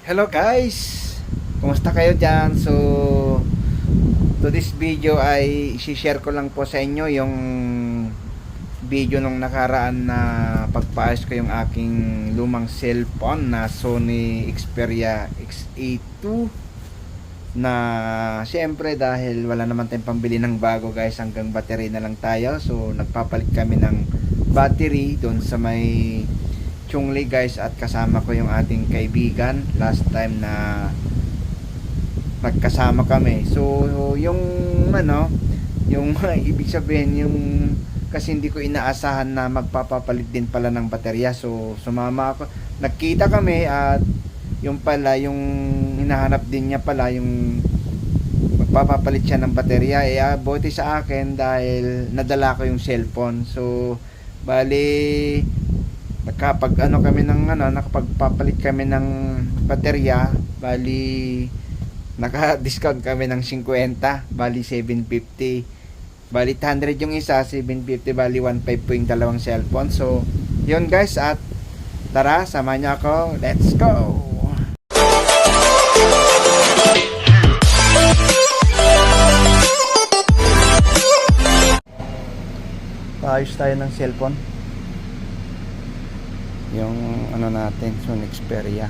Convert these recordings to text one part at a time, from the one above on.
Hello guys! Kumusta kayo dyan? So, to this video ay isi-share ko lang po sa inyo yung video nung nakaraan na pagpaayos ko yung aking lumang cellphone na Sony Xperia XA2 na siyempre dahil wala naman tayong pambili ng bago guys, hanggang battery na lang tayo. So, nagpapalit kami ng battery doon sa may Chungli guys, at kasama ko yung ating kaibigan last time na nagkasama kami. So yung yung ibig sabihin yung kasi hindi ko inaasahan na magpapapalit din pala ng baterya. So sumama ako, nagkita kami at yung pala yung hinahanap din niya pala yung magpapapalit siya ng baterya. Buti sa akin dahil nadala ko yung cellphone. So bali nakapagpapalit kami ng baterya, bali naka-discount kami ng 50, bali 750, bali 100 yung isa, 750, bali 1.5 po yung dalawang cellphone. So yun guys, at tara, sama niyo ako, let's go. Paayos tayo ng cellphone, yung natin, Sony Xperia.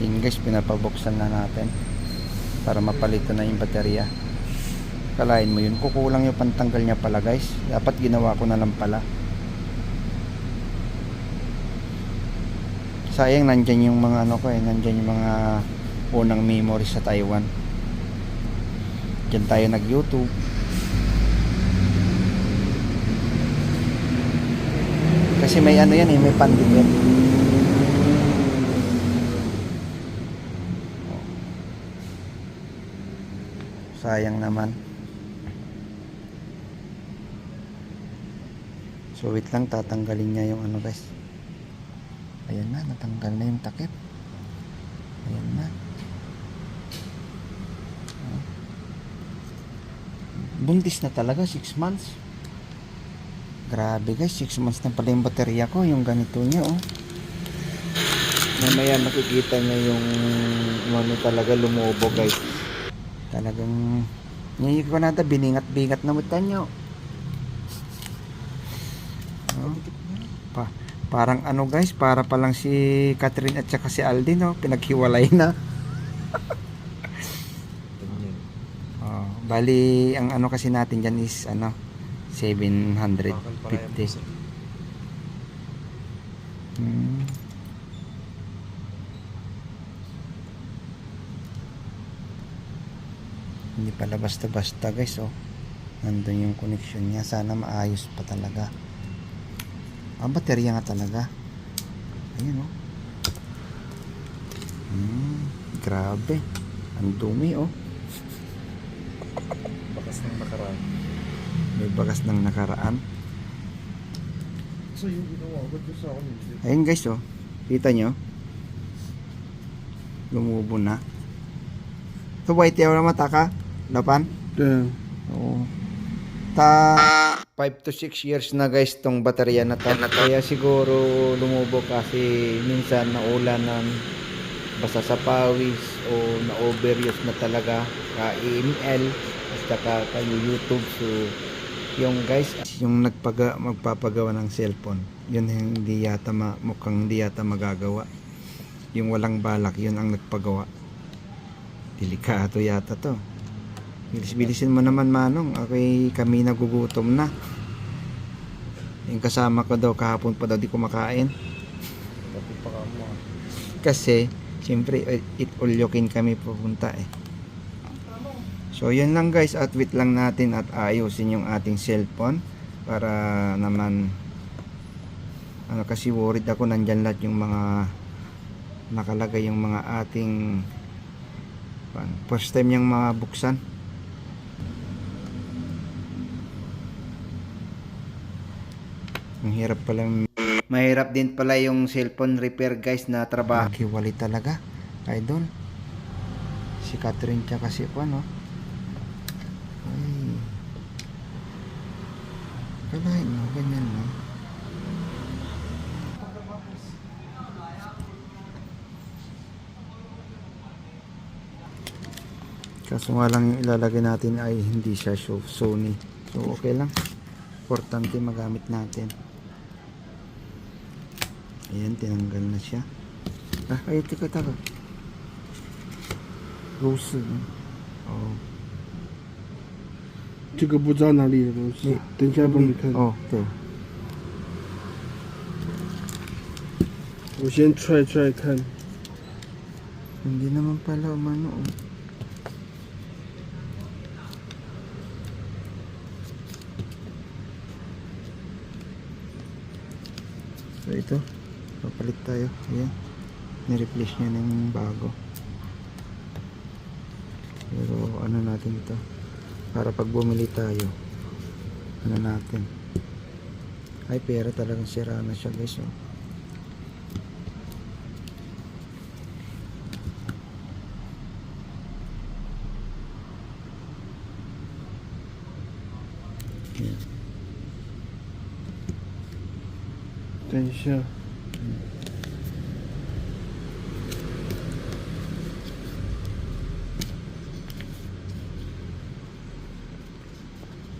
Yun guys, pinapabuksan na natin para mapalitan na yung baterya. Kalain mo yun, kukulang yung pantanggal niya pala guys. Dapat ginawa ko na lang pala. Sayang, nandyan yung mga nandyan yung mga unang memory sa Taiwan. Diyan tayo nag YouTube. Kasi may yan may pandikit. Sayang naman. So wait lang, tatanggalin niya yung guys. Ayan na, natanggal na yung takip. Ayan na. Buntis na talaga, 6 months. Grabe guys, 6 months na pala yung baterya ko, yung ganito niya Mamaya makikita niya yung talaga lumubo guys. Talagang ngayon ko nata biningat-bingat na mata nyo. Parang guys, para pa lang si Catherine at saka si Aldi pinaghiwalay na. Bali ang kasi natin dyan is 750. Hindi pala basta-basta guys. Nandun yung connection niya. Sana maayos pa talaga. Ang baterya nga talaga. Ayun grabe. Ang dumi Bakas ng nakaraan. May bagas ng nakaraan. So yung ginawa ko sa akin. Ayun guys kita nyo, lumubo na. Ito white yaw na mata ka lapan. Oo. 5 to 6 years na guys tong baterya na to. Kaya siguro lumubo kasi minsan naulanan, basta sa pawis o na overuse na talaga ka email basta ka YouTube. So yung guys, yung magpapagawa ng cellphone, yun mukhang hindi yata magagawa. Yung walang balak, yun ang nagpagawa. Delikado yata to. Bilis-bilisin mo naman Manong, kami nagugutom na. Yung kasama ko daw kahapon pa daw di kumakain. Kasi siyempre it-ulyokin kami pupunta So yun lang guys, at wait lang natin at ayusin yung ating cellphone para naman kasi worried ako, nandyan lahat yung mga nakalagay, yung mga ating first time yung mabuksan. Ang hirap pala, mahirap din pala yung cellphone repair guys na trabaho. Nakiwali talaga idol si Catherine tsaka si Kalahin mo, ganyan no. Kaso nga lang yung ilalagay natin ay hindi siya Sony. So okay lang. Importante magamit natin. Ayan, tinanggal na siya. Ay, tika. Rose. Oh. 这个不知道哪里的东西，等一下帮你看。 Oh, okay. 我先踹看。 Hindi naman pala umano. Oh. So ito, papalit tayo. Ayan. Ni-replace niya ng bago. Pero ano natin ito? Para pag bumili tayo, ano natin? Ay, pera talagang sira na siya guys. Oh. Ayan. 等一下，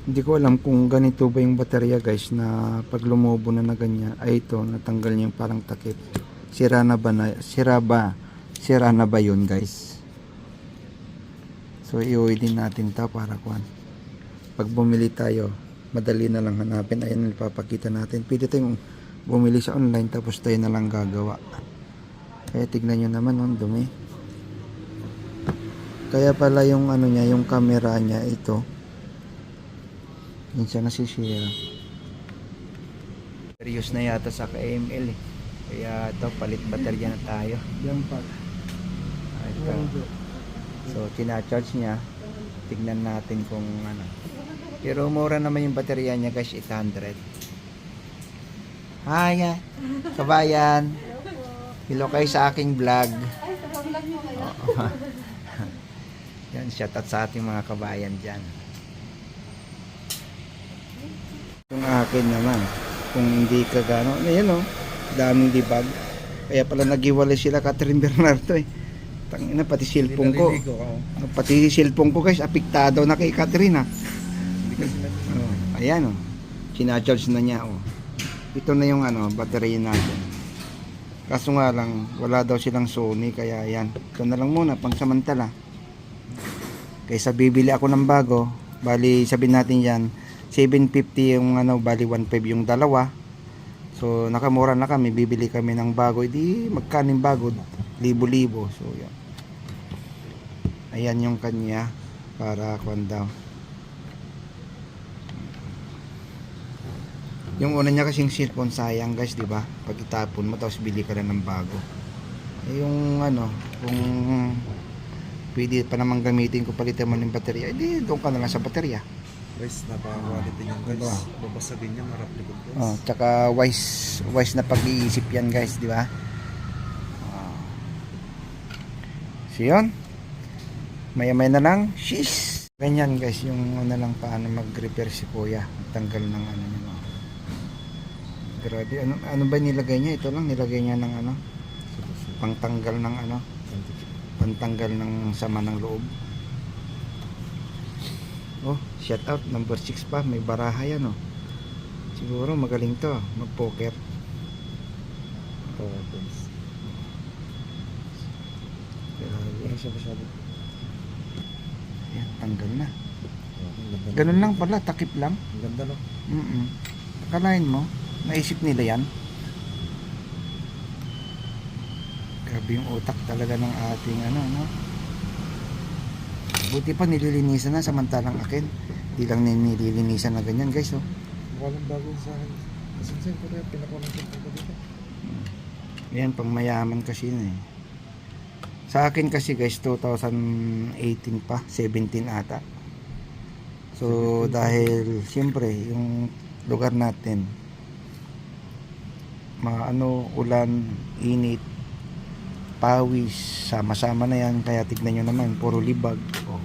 Hindi ko alam kung ganito ba yung baterya guys, na pag lumobo na ganyan, ay ito natanggal niya yung parang takip. Sira na ba yun guys? So iuwi din natin ta para kuan. Pag bumili tayo, madali na lang hanapin. Ayan, ipapakita natin. Pwede tayong bumili sa online tapos tayo na lang gagawa. Kaya tignan nyo naman, oh, dumi. Kaya pala yung ano niya, yung camera niya ito, yun siya nasisira. Serious na yata sa KML eh. Kaya ito, palit baterya na tayo. 200。 Ito. So, tina-charge niya. Tignan natin kung ano. Pero mura naman yung baterya niya guys, 800. Hi, kabayan. Hello kayo sa aking vlog. Oo. Yan, shout out sa ating mga kabayan dyan. Yung akin naman, kung hindi ka gano'n, ayan o, daming debug. Kaya pala naghiwalay sila Catherine Bernardo eh. Tangina, pati cellphone ko. Pati cellphone ko guys, apektado na kay Catherine ha. Oh, ayan o, sinacharge na niya o. Ito na yung ano, battery natin. Kaso nga lang, wala daw silang Sony, kaya ayan. Ito na lang muna, pang samantala. Kaysa bibili ako ng bago, bali sabihin natin yan, 750 yung ano, bali 1.5 yung dalawa. So nakamura na kami, bibili kami ng bago. Hindi magkaning bago, libo-libo. So yan. Ayan yung kanya para kuan daw. Yung una niya kasing cellphone sayang guys, di ba? Pag itapon mo tapos bili ka na ng bago. Yung ano, kung pwede pa naman gamitin ko, palitan mo ng baterya, edi doon ka na lang sa baterya. Guys, napaka-quality niyan guys. Diba? Babasagin niya, marap likod guys. Oh, tsaka wise na pag-iisip yan guys, di ba? So yun. Maya-maya na lang. Sheesh! Ganyan guys, yung ano lang paano mag-repair si kuya. Tanggal ng ano niya. No? Grabe, ano ba nilagay niya? Ito lang nilagay niya ng ano? Pangtanggal ng ano? Pantanggal ng sama ng loob. Oh, shout out number 6 pa, may baraha yan oh. Siguro magaling to, mag-poker. Oo, guys. Grabe. Siya masyado. Ayan, tanggal na. Ang ganda Ganun lang pala, takip lang. Ang ganda no? Akalain mo, naisip nila yan. Grabe yung utak talaga ng ating ano, no? Buti pa nililinisan na, samantalang akin di lang nililinisan na ganyan guys oh. Walang bago sa akin. Kasi siyempre kaya pinakulang ko dito. Yan, pang mayaman kasi yun eh. Sa akin kasi guys, 2018 pa, 17 ata. So dahil siyempre yung lugar natin ulan, init, pawis, sama-sama na yan. Kaya tignan nyo naman, puro libag oh.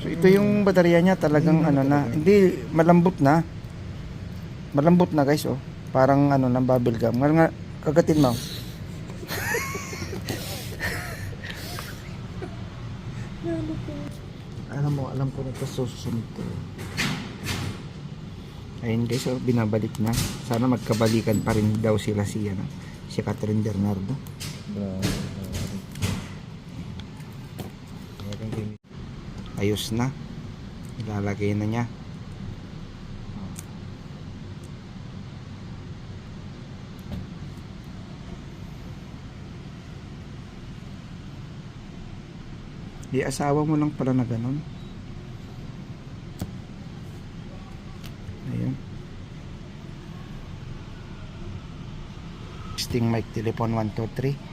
So ito yung baterya niya talagang ano na, hindi malambot na. Malambot na guys oh. Parang ano ng bubble gum. Nga kagatin mo. Alam ko na ito susunod to. Ayun guys oh, binabalik na. Sana magkabalikan pa rin daw sila si ano, si Catherine Bernardo. Ayos na. Ilalagay na niya. Di asawa mo lang pala na ganun. Ayun. Testing mic telephone 1 2 3.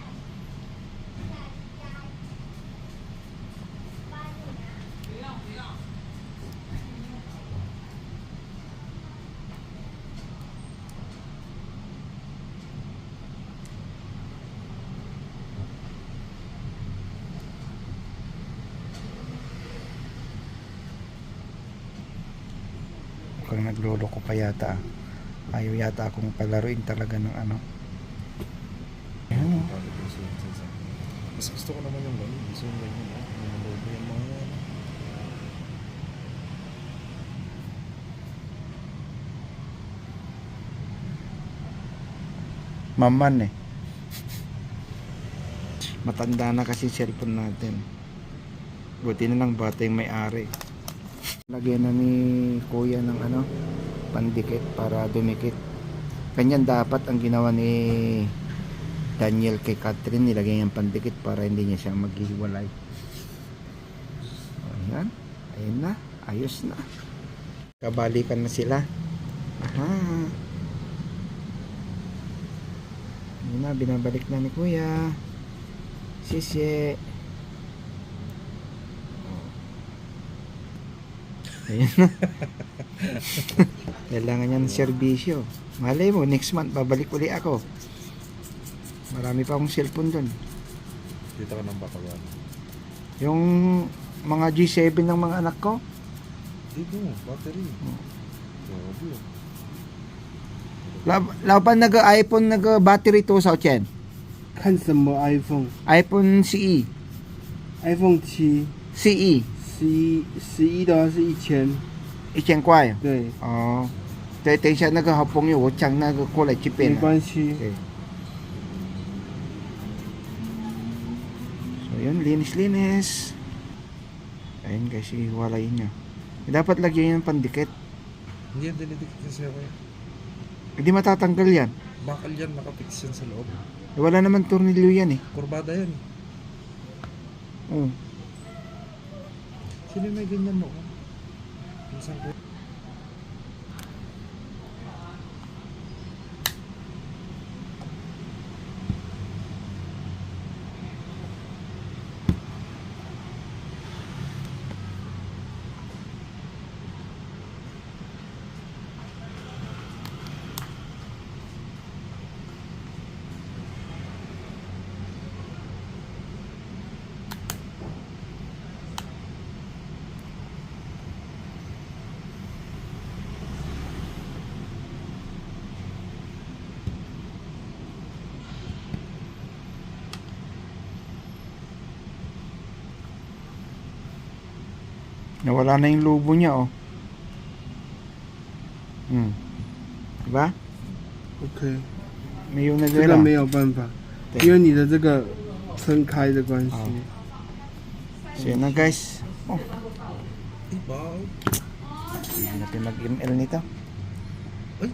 Mukhang nagluloko pa yata. Ayaw yata akong palaruin talaga ng ano. Ayan. Mas gusto ko naman yung ganyan. Gusto yung ganyan. Yung logo yung mga yan. Maman eh. Matanda na kasi cellphone natin. Buti na lang bata yung may-ari. Lagyan na ni kuya ng ano, pandikit para dumikit. Ganyan dapat ang ginawa ni Daniel kay Catherine, nilagay niyang pandikit para hindi niya siya maghihiwalay. Ayan, ayun na, ayos na. Kabalikan na sila. Aha. Ayun na, binabalik na ni kuya. Sisi. Ayun na. Kailangan niya ng serbisyo. Malay mo, next month babalik uli ako. Marami pa akong cellphone doon. Dito ka ng bakawan. Yung mga G7 ng mga anak ko. Dito, battery. Grabe yun. Laban nag-iPhone nag-battery 2,000. 看什么 iPhone？ iPhone CE. iPhone 7、CE. 11的话是1000。 1000块。对，哦。对，等一下那个好朋友我讲那个过来这边没了。关系。Okay. So yun, linis-linis. Ayun guys, ihiwalayin nyo. Dapat lagyan yung pandikit. Hindi yan dinidikit kasi ako. Hindi matatanggal yan. Bakal yan, nakapix yan sa loob. Wala naman tornilyo yan eh. Kurbada yan. Oh. Sino may ganyan mo? Minsan ko. Nawala na yung lobo niya oh. Diba? OK， May yung 这个 nagwala. 没有办法，对因为你的这个分开的关系。 So yun na guys. Oh, Iba. hindi natin mag-ML nito. Ay.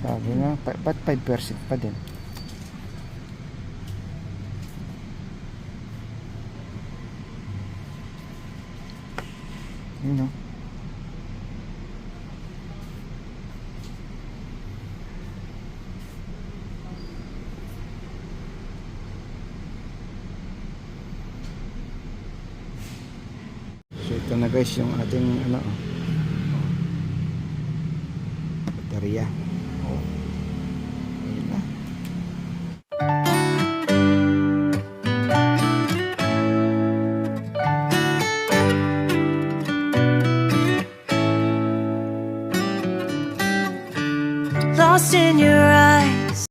Sabi nga, ba't 5% pa din? Yun no? So ito na guys yung ating ano baterya. Ayun na. lost in your eyes.